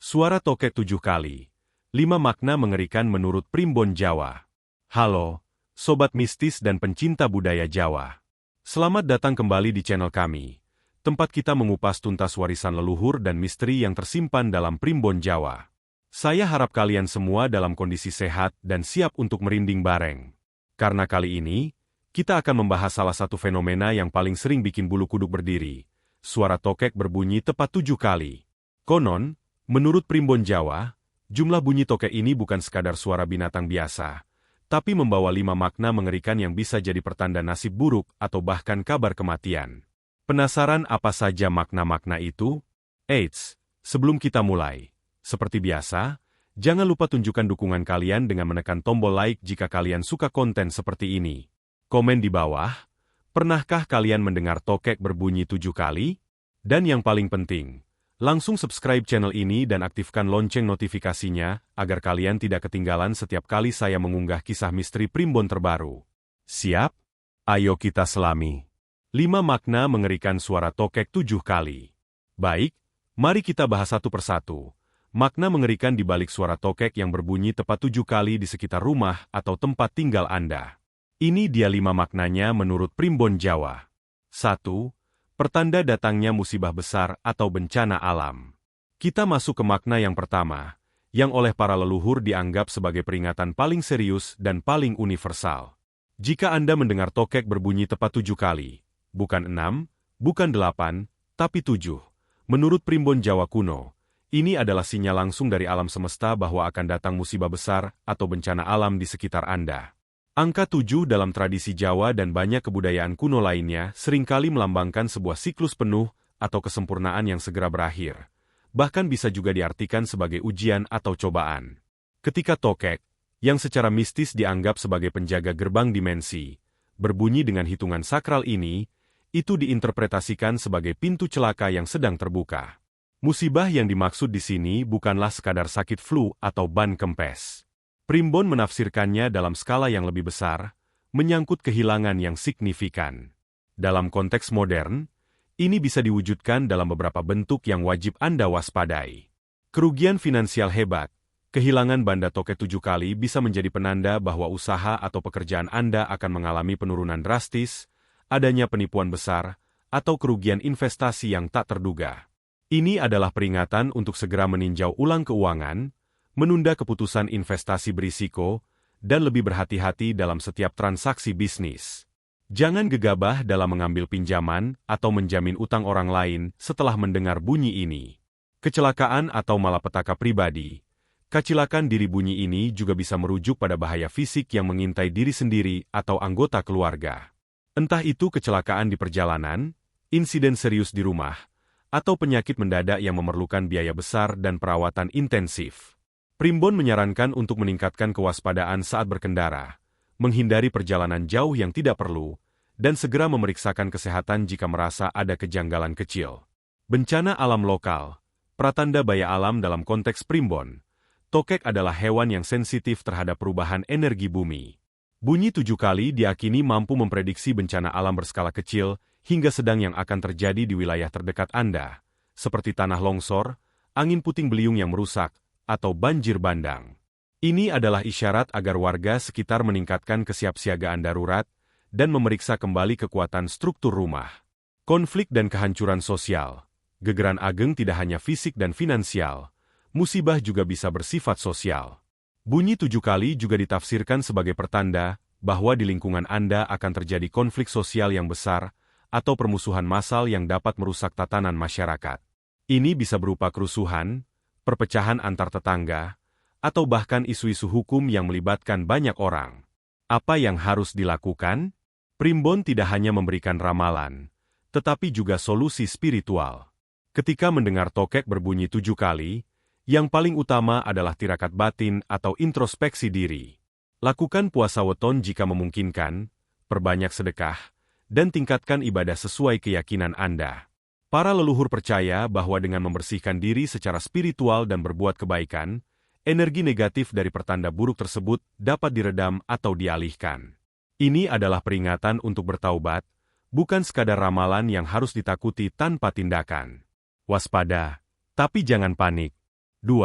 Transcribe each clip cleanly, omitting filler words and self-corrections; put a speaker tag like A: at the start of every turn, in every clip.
A: Suara tokek 7 kali. 5 makna mengerikan menurut Primbon Jawa. Halo, Sobat Mistis dan pencinta budaya Jawa. Selamat datang kembali di channel kami, tempat kita mengupas tuntas warisan leluhur dan misteri yang tersimpan dalam Primbon Jawa. Saya harap kalian semua dalam kondisi sehat dan siap untuk merinding bareng. Karena kali ini, kita akan membahas salah satu fenomena yang paling sering bikin bulu kuduk berdiri. Suara tokek berbunyi tepat 7 kali. Konon, menurut Primbon Jawa, jumlah bunyi tokek ini bukan sekadar suara binatang biasa, tapi membawa 5 makna mengerikan yang bisa jadi pertanda nasib buruk atau bahkan kabar kematian. Penasaran apa saja makna-makna itu? Eits, sebelum kita mulai, seperti biasa, jangan lupa tunjukkan dukungan kalian dengan menekan tombol like jika kalian suka konten seperti ini. Komen di bawah, pernahkah kalian mendengar tokek berbunyi 7 kali? Dan yang paling penting, langsung subscribe channel ini dan aktifkan lonceng notifikasinya agar kalian tidak ketinggalan setiap kali saya mengunggah kisah misteri Primbon terbaru. Siap? Ayo kita selami. 5 makna mengerikan suara tokek 7 kali. Baik, mari kita bahas satu persatu. Makna mengerikan di balik suara tokek yang berbunyi tepat 7 kali di sekitar rumah atau tempat tinggal Anda. Ini dia 5 maknanya menurut Primbon Jawa. 1. Pertanda datangnya musibah besar atau bencana alam. Kita masuk ke makna yang pertama, yang oleh para leluhur dianggap sebagai peringatan paling serius dan paling universal. Jika Anda mendengar tokek berbunyi tepat 7 kali, bukan 6, bukan 8, tapi 7. Menurut Primbon Jawa kuno, ini adalah sinyal langsung dari alam semesta bahwa akan datang musibah besar atau bencana alam di sekitar Anda. Angka 7 dalam tradisi Jawa dan banyak kebudayaan kuno lainnya seringkali melambangkan sebuah siklus penuh atau kesempurnaan yang segera berakhir. Bahkan bisa juga diartikan sebagai ujian atau cobaan. Ketika tokek, yang secara mistis dianggap sebagai penjaga gerbang dimensi, berbunyi dengan hitungan sakral ini, itu diinterpretasikan sebagai pintu celaka yang sedang terbuka. Musibah yang dimaksud di sini bukanlah sekadar sakit flu atau ban kempes. Primbon menafsirkannya dalam skala yang lebih besar, menyangkut kehilangan yang signifikan. Dalam konteks modern, ini bisa diwujudkan dalam beberapa bentuk yang wajib Anda waspadai. Kerugian finansial hebat, kehilangan banda tokek 7 kali bisa menjadi penanda bahwa usaha atau pekerjaan Anda akan mengalami penurunan drastis, adanya penipuan besar, atau kerugian investasi yang tak terduga. Ini adalah peringatan untuk segera meninjau ulang keuangan, menunda keputusan investasi berisiko, dan lebih berhati-hati dalam setiap transaksi bisnis. Jangan gegabah dalam mengambil pinjaman atau menjamin utang orang lain setelah mendengar bunyi ini. Kecelakaan atau malapetaka pribadi. Kecelakaan diri bunyi ini juga bisa merujuk pada bahaya fisik yang mengintai diri sendiri atau anggota keluarga. Entah itu kecelakaan di perjalanan, insiden serius di rumah, atau penyakit mendadak yang memerlukan biaya besar dan perawatan intensif. Primbon menyarankan untuk meningkatkan kewaspadaan saat berkendara, menghindari perjalanan jauh yang tidak perlu, dan segera memeriksakan kesehatan jika merasa ada kejanggalan kecil. Bencana alam lokal, pratanda baya alam dalam konteks Primbon. Tokek adalah hewan yang sensitif terhadap perubahan energi bumi. Bunyi 7 kali diakini mampu memprediksi bencana alam berskala kecil hingga sedang yang akan terjadi di wilayah terdekat Anda, seperti tanah longsor, angin puting beliung yang merusak, atau banjir bandang. Ini adalah isyarat agar warga sekitar meningkatkan kesiapsiagaan darurat dan memeriksa kembali kekuatan struktur rumah. Konflik dan kehancuran sosial. Gegeran ageng tidak hanya fisik dan finansial, musibah juga bisa bersifat sosial. Bunyi 7 kali juga ditafsirkan sebagai pertanda bahwa di lingkungan Anda akan terjadi konflik sosial yang besar atau permusuhan massal yang dapat merusak tatanan masyarakat. Ini bisa berupa kerusuhan, perpecahan antar tetangga, atau bahkan isu-isu hukum yang melibatkan banyak orang. Apa yang harus dilakukan? Primbon tidak hanya memberikan ramalan, tetapi juga solusi spiritual. Ketika mendengar tokek berbunyi 7 kali, yang paling utama adalah tirakat batin atau introspeksi diri. Lakukan puasa weton jika memungkinkan, perbanyak sedekah, dan tingkatkan ibadah sesuai keyakinan Anda. Para leluhur percaya bahwa dengan membersihkan diri secara spiritual dan berbuat kebaikan, energi negatif dari pertanda buruk tersebut dapat diredam atau dialihkan. Ini adalah peringatan untuk bertaubat, bukan sekadar ramalan yang harus ditakuti tanpa tindakan. Waspada, tapi jangan panik. 2.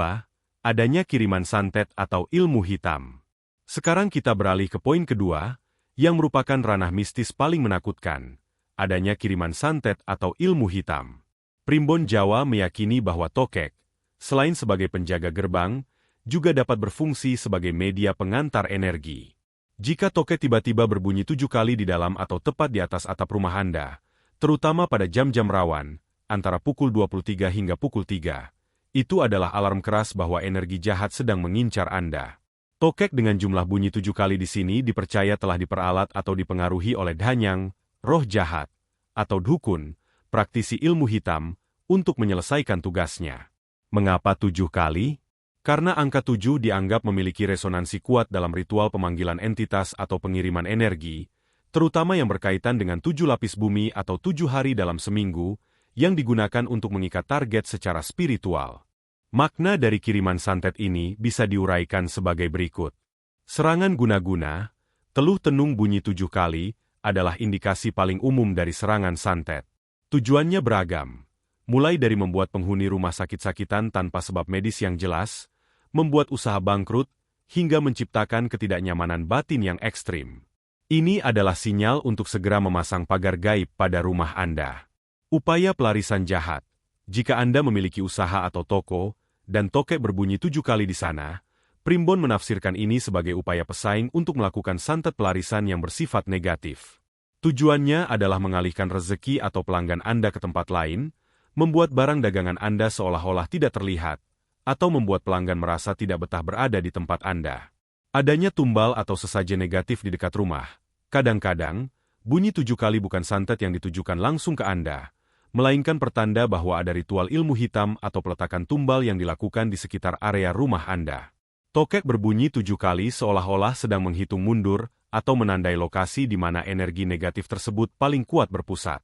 A: Adanya kiriman santet atau ilmu hitam. Sekarang kita beralih ke poin kedua, yang merupakan ranah mistis paling menakutkan, adanya kiriman santet atau ilmu hitam. Primbon Jawa meyakini bahwa tokek, selain sebagai penjaga gerbang, juga dapat berfungsi sebagai media pengantar energi. Jika tokek tiba-tiba berbunyi 7 kali di dalam atau tepat di atas atap rumah Anda, terutama pada jam-jam rawan, antara pukul 23 hingga pukul 3, itu adalah alarm keras bahwa energi jahat sedang mengincar Anda. Tokek dengan jumlah bunyi 7 kali di sini dipercaya telah diperalat atau dipengaruhi oleh danyang, roh jahat, atau dukun, praktisi ilmu hitam, untuk menyelesaikan tugasnya. Mengapa 7 kali? Karena angka 7 dianggap memiliki resonansi kuat dalam ritual pemanggilan entitas atau pengiriman energi, terutama yang berkaitan dengan 7 lapis bumi atau 7 hari dalam seminggu, yang digunakan untuk mengikat target secara spiritual. Makna dari kiriman santet ini bisa diuraikan sebagai berikut. Serangan guna-guna, teluh tenung bunyi 7 kali, adalah indikasi paling umum dari serangan santet. Tujuannya beragam, mulai dari membuat penghuni rumah sakit-sakitan tanpa sebab medis yang jelas, membuat usaha bangkrut, hingga menciptakan ketidaknyamanan batin yang ekstrim. Ini adalah sinyal untuk segera memasang pagar gaib pada rumah Anda. Upaya pelarisan jahat. Jika Anda memiliki usaha atau toko, dan tokek berbunyi 7 kali di sana, Primbon menafsirkan ini sebagai upaya pesaing untuk melakukan santet pelarisan yang bersifat negatif. Tujuannya adalah mengalihkan rezeki atau pelanggan Anda ke tempat lain, membuat barang dagangan Anda seolah-olah tidak terlihat, atau membuat pelanggan merasa tidak betah berada di tempat Anda. Adanya tumbal atau sesajen negatif di dekat rumah. Kadang-kadang, bunyi 7 kali bukan santet yang ditujukan langsung ke Anda, melainkan pertanda bahwa ada ritual ilmu hitam atau peletakan tumbal yang dilakukan di sekitar area rumah Anda. Tokek berbunyi 7 kali seolah-olah sedang menghitung mundur atau menandai lokasi di mana energi negatif tersebut paling kuat berpusat.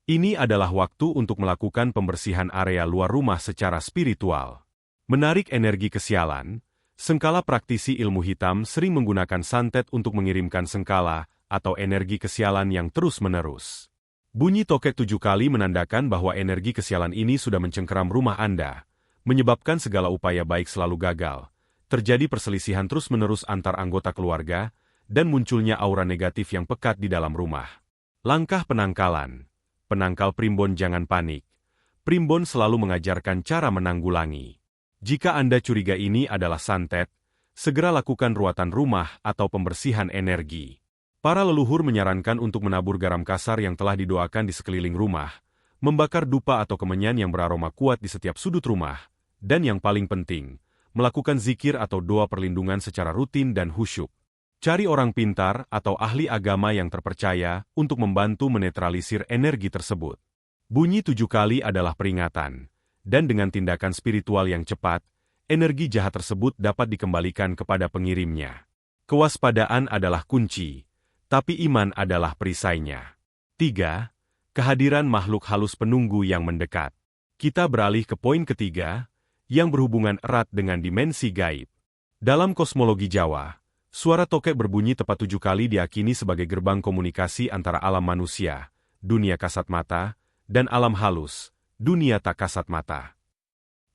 A: Ini adalah waktu untuk melakukan pembersihan area luar rumah secara spiritual. Menarik energi kesialan, sengkala praktisi ilmu hitam sering menggunakan santet untuk mengirimkan sengkala atau energi kesialan yang terus-menerus. Bunyi tokek 7 kali menandakan bahwa energi kesialan ini sudah mencengkeram rumah Anda, menyebabkan segala upaya baik selalu gagal, terjadi perselisihan terus-menerus antar anggota keluarga, dan munculnya aura negatif yang pekat di dalam rumah. Langkah penangkalan. Penangkal Primbon jangan panik. Primbon selalu mengajarkan cara menanggulangi. Jika Anda curiga ini adalah santet, segera lakukan ruatan rumah atau pembersihan energi. Para leluhur menyarankan untuk menabur garam kasar yang telah didoakan di sekeliling rumah, membakar dupa atau kemenyan yang beraroma kuat di setiap sudut rumah, dan yang paling penting, melakukan zikir atau doa perlindungan secara rutin dan khusyuk. Cari orang pintar atau ahli agama yang terpercaya untuk membantu menetralisir energi tersebut. Bunyi 7 kali adalah peringatan, dan dengan tindakan spiritual yang cepat, energi jahat tersebut dapat dikembalikan kepada pengirimnya. Kewaspadaan adalah kunci, tapi iman adalah perisainya. 3. Kehadiran makhluk halus penunggu yang mendekat. Kita beralih ke poin ketiga, yang berhubungan erat dengan dimensi gaib. Dalam kosmologi Jawa, suara tokek berbunyi tepat 7 kali diyakini sebagai gerbang komunikasi antara alam manusia, dunia kasat mata, dan alam halus, dunia tak kasat mata.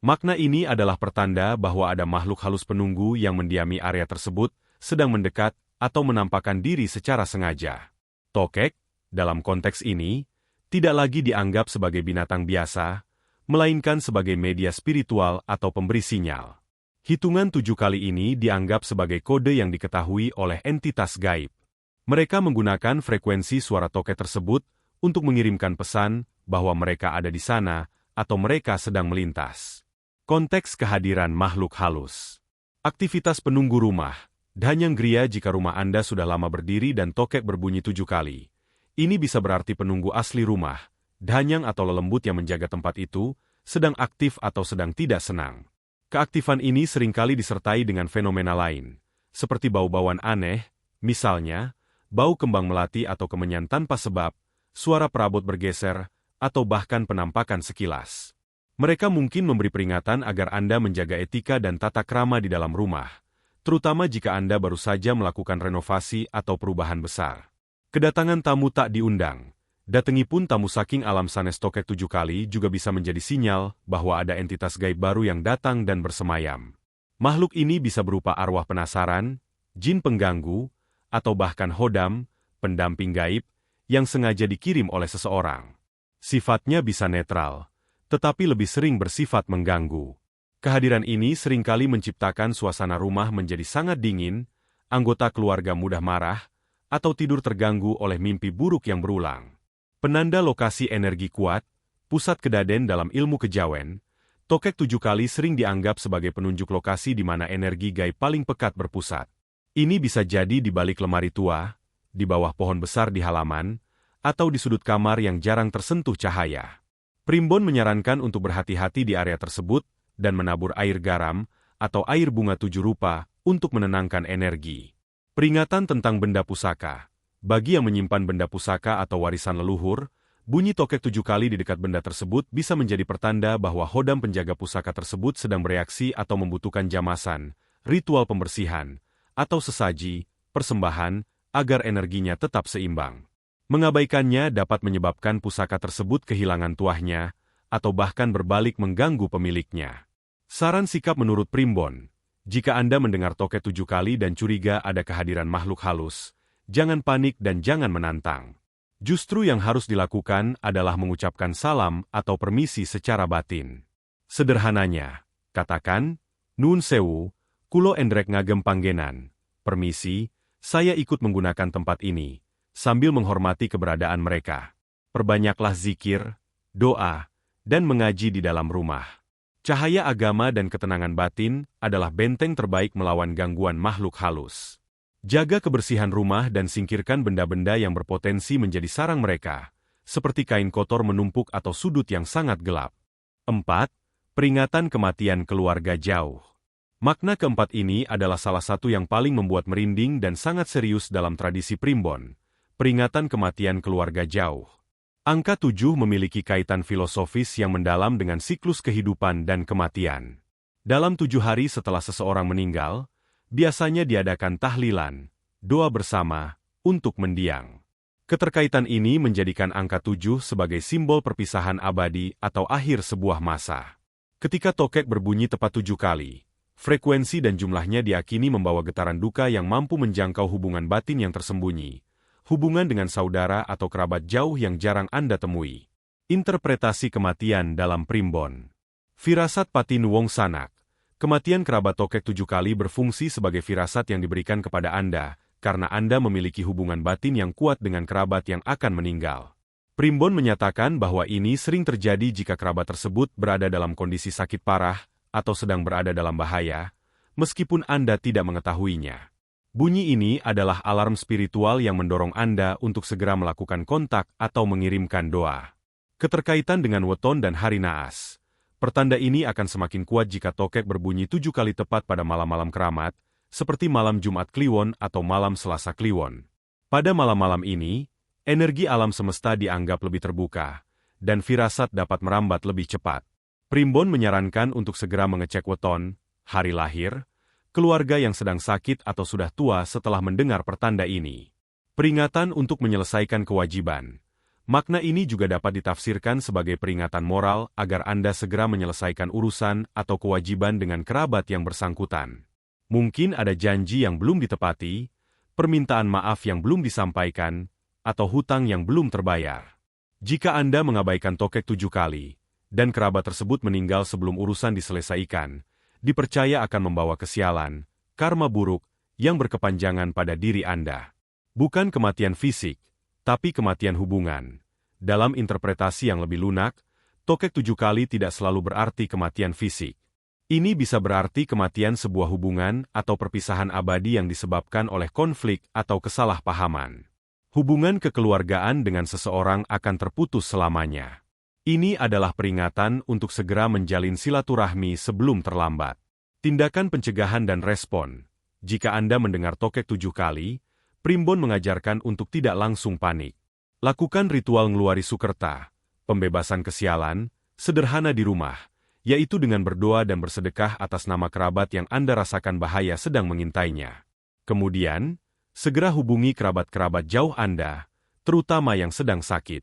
A: Makna ini adalah pertanda bahwa ada makhluk halus penunggu yang mendiami area tersebut, sedang mendekat, atau menampakkan diri secara sengaja. Tokek, dalam konteks ini, tidak lagi dianggap sebagai binatang biasa, melainkan sebagai media spiritual atau pemberi sinyal. Hitungan 7 kali ini dianggap sebagai kode yang diketahui oleh entitas gaib. Mereka menggunakan frekuensi suara tokek tersebut untuk mengirimkan pesan bahwa mereka ada di sana atau mereka sedang melintas. Konteks kehadiran makhluk halus. Aktivitas penunggu rumah. Danyang gria jika rumah Anda sudah lama berdiri dan tokek berbunyi 7 kali. Ini bisa berarti penunggu asli rumah, danyang atau lelembut yang menjaga tempat itu, sedang aktif atau sedang tidak senang. Keaktifan ini seringkali disertai dengan fenomena lain, seperti bau-bauan aneh, misalnya, bau kembang melati atau kemenyan tanpa sebab, suara perabot bergeser, atau bahkan penampakan sekilas. Mereka mungkin memberi peringatan agar Anda menjaga etika dan tata krama di dalam rumah, terutama jika Anda baru saja melakukan renovasi atau perubahan besar. Kedatangan tamu tak diundang. Datengipun tamu saking alam sanes tokek 7 kali juga bisa menjadi sinyal bahwa ada entitas gaib baru yang datang dan bersemayam. Makhluk ini bisa berupa arwah penasaran, jin pengganggu, atau bahkan hodam, pendamping gaib, yang sengaja dikirim oleh seseorang. Sifatnya bisa netral, tetapi lebih sering bersifat mengganggu. Kehadiran ini seringkali menciptakan suasana rumah menjadi sangat dingin, anggota keluarga mudah marah, atau tidur terganggu oleh mimpi buruk yang berulang. Penanda lokasi energi kuat, pusat kedaden dalam ilmu kejawen, tokek 7 kali sering dianggap sebagai penunjuk lokasi di mana energi gaib paling pekat berpusat. Ini bisa jadi di balik lemari tua, di bawah pohon besar di halaman, atau di sudut kamar yang jarang tersentuh cahaya. Primbon menyarankan untuk berhati-hati di area tersebut dan menabur air garam atau air bunga 7 rupa untuk menenangkan energi. Peringatan tentang benda pusaka. Bagi yang menyimpan benda pusaka atau warisan leluhur, bunyi tokek 7 kali di dekat benda tersebut bisa menjadi pertanda bahwa hodam penjaga pusaka tersebut sedang bereaksi atau membutuhkan jamasan, ritual pembersihan, atau sesaji, persembahan, agar energinya tetap seimbang. Mengabaikannya dapat menyebabkan pusaka tersebut kehilangan tuahnya, atau bahkan berbalik mengganggu pemiliknya. Saran sikap menurut Primbon, jika Anda mendengar tokek 7 kali dan curiga ada kehadiran makhluk halus, jangan panik dan jangan menantang. Justru yang harus dilakukan adalah mengucapkan salam atau permisi secara batin. Sederhananya, katakan, Nuwun sewu, kulo endrek ngagem panggenan. Permisi, saya ikut menggunakan tempat ini, sambil menghormati keberadaan mereka. Perbanyaklah zikir, doa, dan mengaji di dalam rumah. Cahaya agama dan ketenangan batin adalah benteng terbaik melawan gangguan makhluk halus. Jaga kebersihan rumah dan singkirkan benda-benda yang berpotensi menjadi sarang mereka, seperti kain kotor menumpuk atau sudut yang sangat gelap. 4. Peringatan kematian keluarga jauh. Makna keempat ini adalah salah satu yang paling membuat merinding dan sangat serius dalam tradisi Primbon, peringatan kematian keluarga jauh. Angka 7 memiliki kaitan filosofis yang mendalam dengan siklus kehidupan dan kematian. Dalam 7 hari setelah seseorang meninggal, biasanya diadakan tahlilan, doa bersama, untuk mendiang. Keterkaitan ini menjadikan angka 7 sebagai simbol perpisahan abadi atau akhir sebuah masa. Ketika tokek berbunyi tepat 7 kali, frekuensi dan jumlahnya diyakini membawa getaran duka yang mampu menjangkau hubungan batin yang tersembunyi, hubungan dengan saudara atau kerabat jauh yang jarang Anda temui. Interpretasi kematian dalam Primbon. Firasat Patin Wong Sanak. Kematian kerabat tokek 7 kali berfungsi sebagai firasat yang diberikan kepada Anda, karena Anda memiliki hubungan batin yang kuat dengan kerabat yang akan meninggal. Primbon menyatakan bahwa ini sering terjadi jika kerabat tersebut berada dalam kondisi sakit parah atau sedang berada dalam bahaya, meskipun Anda tidak mengetahuinya. Bunyi ini adalah alarm spiritual yang mendorong Anda untuk segera melakukan kontak atau mengirimkan doa. Keterkaitan dengan weton dan hari naas. Pertanda ini akan semakin kuat jika tokek berbunyi 7 kali tepat pada malam-malam keramat, seperti malam Jumat Kliwon atau malam Selasa Kliwon. Pada malam-malam ini, energi alam semesta dianggap lebih terbuka, dan firasat dapat merambat lebih cepat. Primbon menyarankan untuk segera mengecek weton, hari lahir, keluarga yang sedang sakit atau sudah tua setelah mendengar pertanda ini. Peringatan untuk menyelesaikan kewajiban. Makna ini juga dapat ditafsirkan sebagai peringatan moral agar Anda segera menyelesaikan urusan atau kewajiban dengan kerabat yang bersangkutan. Mungkin ada janji yang belum ditepati, permintaan maaf yang belum disampaikan, atau hutang yang belum terbayar. Jika Anda mengabaikan tokek 7 kali, dan kerabat tersebut meninggal sebelum urusan diselesaikan, dipercaya akan membawa kesialan, karma buruk, yang berkepanjangan pada diri Anda. Bukan kematian fisik, tapi kematian hubungan. Dalam interpretasi yang lebih lunak, tokek 7 kali tidak selalu berarti kematian fisik. Ini bisa berarti kematian sebuah hubungan atau perpisahan abadi yang disebabkan oleh konflik atau kesalahpahaman. Hubungan kekeluargaan dengan seseorang akan terputus selamanya. Ini adalah peringatan untuk segera menjalin silaturahmi sebelum terlambat. Tindakan pencegahan dan respon. Jika Anda mendengar tokek 7 kali, Primbon mengajarkan untuk tidak langsung panik. Lakukan ritual ngeluari sukerta, pembebasan kesialan, sederhana di rumah, yaitu dengan berdoa dan bersedekah atas nama kerabat yang Anda rasakan bahaya sedang mengintainya. Kemudian, segera hubungi kerabat-kerabat jauh Anda, terutama yang sedang sakit.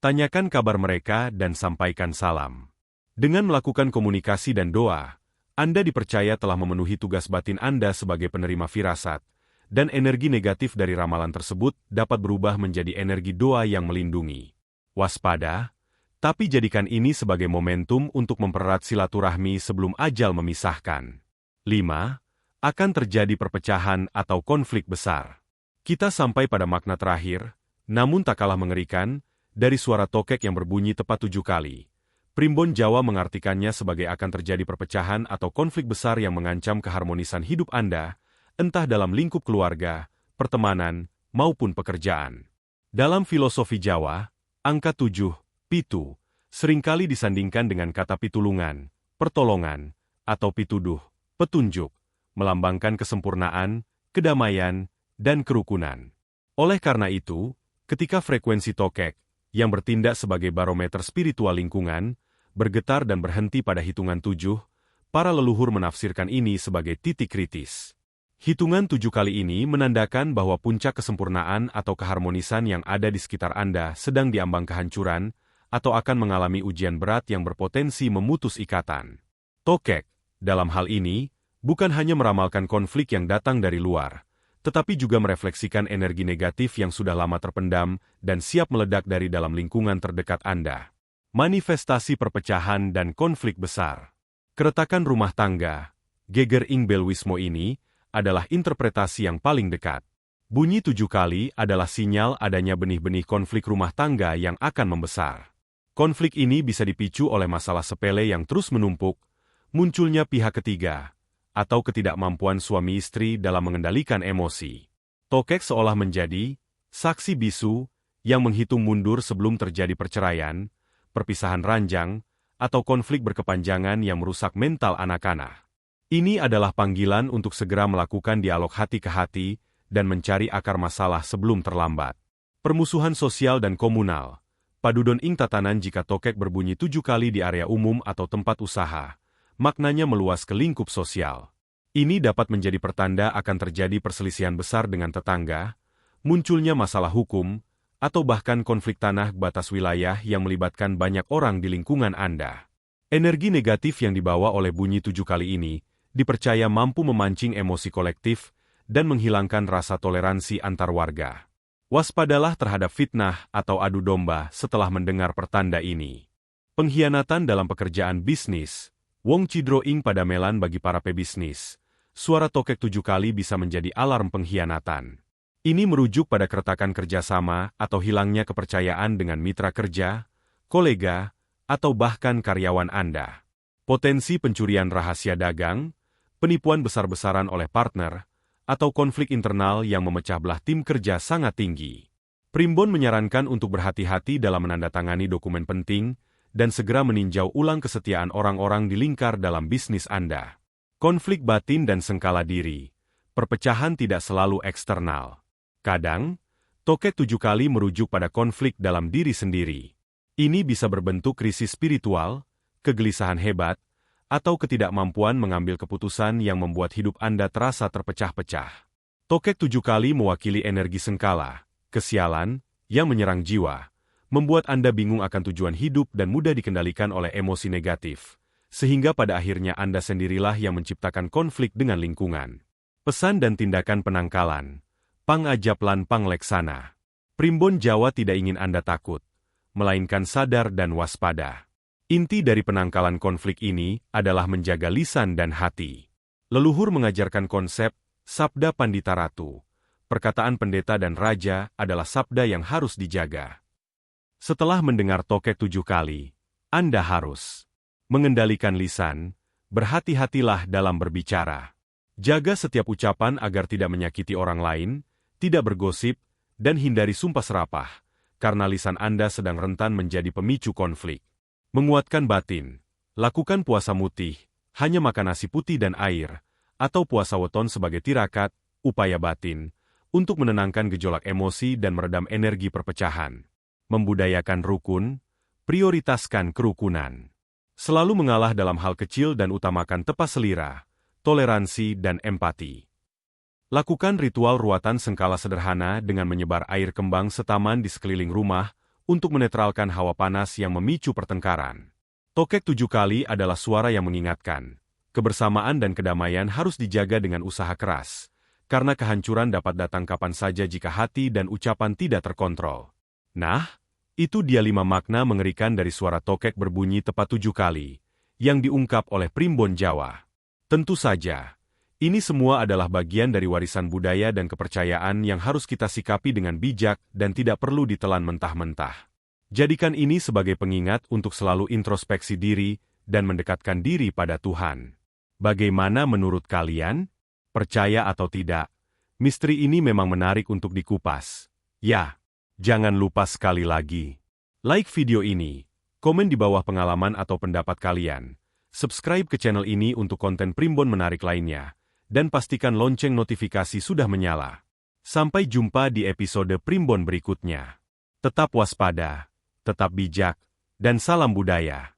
A: Tanyakan kabar mereka dan sampaikan salam. Dengan melakukan komunikasi dan doa, Anda dipercaya telah memenuhi tugas batin Anda sebagai penerima firasat, dan energi negatif dari ramalan tersebut dapat berubah menjadi energi doa yang melindungi. Waspada, tapi jadikan ini sebagai momentum untuk mempererat silaturahmi sebelum ajal memisahkan. 5. Akan terjadi perpecahan atau konflik besar. Kita sampai pada makna terakhir, namun tak kalah mengerikan, dari suara tokek yang berbunyi tepat 7 kali. Primbon Jawa mengartikannya sebagai akan terjadi perpecahan atau konflik besar yang mengancam keharmonisan hidup Anda, entah dalam lingkup keluarga, pertemanan, maupun pekerjaan. Dalam filosofi Jawa, angka 7, pitu, seringkali disandingkan dengan kata pitulungan, pertolongan, atau pituduh, petunjuk, melambangkan kesempurnaan, kedamaian, dan kerukunan. Oleh karena itu, ketika frekuensi tokek, yang bertindak sebagai barometer spiritual lingkungan, bergetar dan berhenti pada hitungan 7, para leluhur menafsirkan ini sebagai titik kritis. Hitungan 7 kali ini menandakan bahwa puncak kesempurnaan atau keharmonisan yang ada di sekitar Anda sedang diambang kehancuran, atau akan mengalami ujian berat yang berpotensi memutus ikatan. Tokek, dalam hal ini, bukan hanya meramalkan konflik yang datang dari luar, tetapi juga merefleksikan energi negatif yang sudah lama terpendam dan siap meledak dari dalam lingkungan terdekat Anda. Manifestasi perpecahan dan konflik besar. Keretakan rumah tangga, Geger Ingbel Wismo ini, adalah interpretasi yang paling dekat. Bunyi 7 kali adalah sinyal adanya benih-benih konflik rumah tangga yang akan membesar. Konflik ini bisa dipicu oleh masalah sepele yang terus menumpuk, munculnya pihak ketiga, atau ketidakmampuan suami istri dalam mengendalikan emosi. Tokek seolah menjadi saksi bisu yang menghitung mundur sebelum terjadi perceraian, perpisahan ranjang, atau konflik berkepanjangan yang merusak mental anak-anak. Ini adalah panggilan untuk segera melakukan dialog hati ke hati dan mencari akar masalah sebelum terlambat. Permusuhan sosial dan komunal. Padudon ing tatanan jika tokek berbunyi 7 kali di area umum atau tempat usaha, maknanya meluas ke lingkup sosial. Ini dapat menjadi pertanda akan terjadi perselisihan besar dengan tetangga, munculnya masalah hukum, atau bahkan konflik tanah batas wilayah yang melibatkan banyak orang di lingkungan Anda. Energi negatif yang dibawa oleh bunyi 7 kali ini dipercaya mampu memancing emosi kolektif dan menghilangkan rasa toleransi antar warga. Waspadalah terhadap fitnah atau adu domba setelah mendengar pertanda ini. Pengkhianatan dalam pekerjaan bisnis. Wong Cidro ing pada melan bagi para pebisnis. Suara tokek 7 kali bisa menjadi alarm pengkhianatan. Ini merujuk pada keretakan kerjasama atau hilangnya kepercayaan dengan mitra kerja, kolega, atau bahkan karyawan Anda. Potensi pencurian rahasia dagang, penipuan besar-besaran oleh partner, atau konflik internal yang memecah belah tim kerja sangat tinggi. Primbon menyarankan untuk berhati-hati dalam menandatangani dokumen penting dan segera meninjau ulang kesetiaan orang-orang di lingkar dalam bisnis Anda. Konflik batin dan sengkala diri. Perpecahan tidak selalu eksternal. Kadang, tokek 7 kali merujuk pada konflik dalam diri sendiri. Ini bisa berbentuk krisis spiritual, kegelisahan hebat, atau ketidakmampuan mengambil keputusan yang membuat hidup Anda terasa terpecah-pecah. Tokek 7 kali mewakili energi sengkala, kesialan, yang menyerang jiwa, membuat Anda bingung akan tujuan hidup dan mudah dikendalikan oleh emosi negatif, sehingga pada akhirnya Anda sendirilah yang menciptakan konflik dengan lingkungan. Pesan dan tindakan penangkalan. Pangajaplan pangleksana. Primbon Jawa tidak ingin Anda takut, melainkan sadar dan waspada. Inti dari penangkalan konflik ini adalah menjaga lisan dan hati. Leluhur mengajarkan konsep Sabda Pandita Ratu. Perkataan pendeta dan raja adalah sabda yang harus dijaga. Setelah mendengar tokek 7 kali, Anda harus mengendalikan lisan, berhati-hatilah dalam berbicara. Jaga setiap ucapan agar tidak menyakiti orang lain, tidak bergosip, dan hindari sumpah serapah, karena lisan Anda sedang rentan menjadi pemicu konflik. Menguatkan batin. Lakukan puasa mutih, hanya makan nasi putih dan air, atau puasa weton sebagai tirakat, upaya batin, untuk menenangkan gejolak emosi dan meredam energi perpecahan. Membudayakan rukun, prioritaskan kerukunan. Selalu mengalah dalam hal kecil dan utamakan tepas selira, toleransi dan empati. Lakukan ritual ruatan sengkala sederhana dengan menyebar air kembang setaman di sekeliling rumah untuk menetralkan hawa panas yang memicu pertengkaran. Tokek 7 kali adalah suara yang mengingatkan. Kebersamaan dan kedamaian harus dijaga dengan usaha keras, karena kehancuran dapat datang kapan saja jika hati dan ucapan tidak terkontrol. Nah, itu dia 5 makna mengerikan dari suara tokek berbunyi tepat 7 kali, yang diungkap oleh Primbon Jawa. Tentu saja, ini semua adalah bagian dari warisan budaya dan kepercayaan yang harus kita sikapi dengan bijak dan tidak perlu ditelan mentah-mentah. Jadikan ini sebagai pengingat untuk selalu introspeksi diri dan mendekatkan diri pada Tuhan. Bagaimana menurut kalian? Percaya atau tidak, misteri ini memang menarik untuk dikupas. Ya, jangan lupa sekali lagi, like video ini, komen di bawah pengalaman atau pendapat kalian, subscribe ke channel ini untuk konten Primbon menarik lainnya, dan pastikan lonceng notifikasi sudah menyala. Sampai jumpa di episode Primbon berikutnya. Tetap waspada, tetap bijak, dan salam budaya.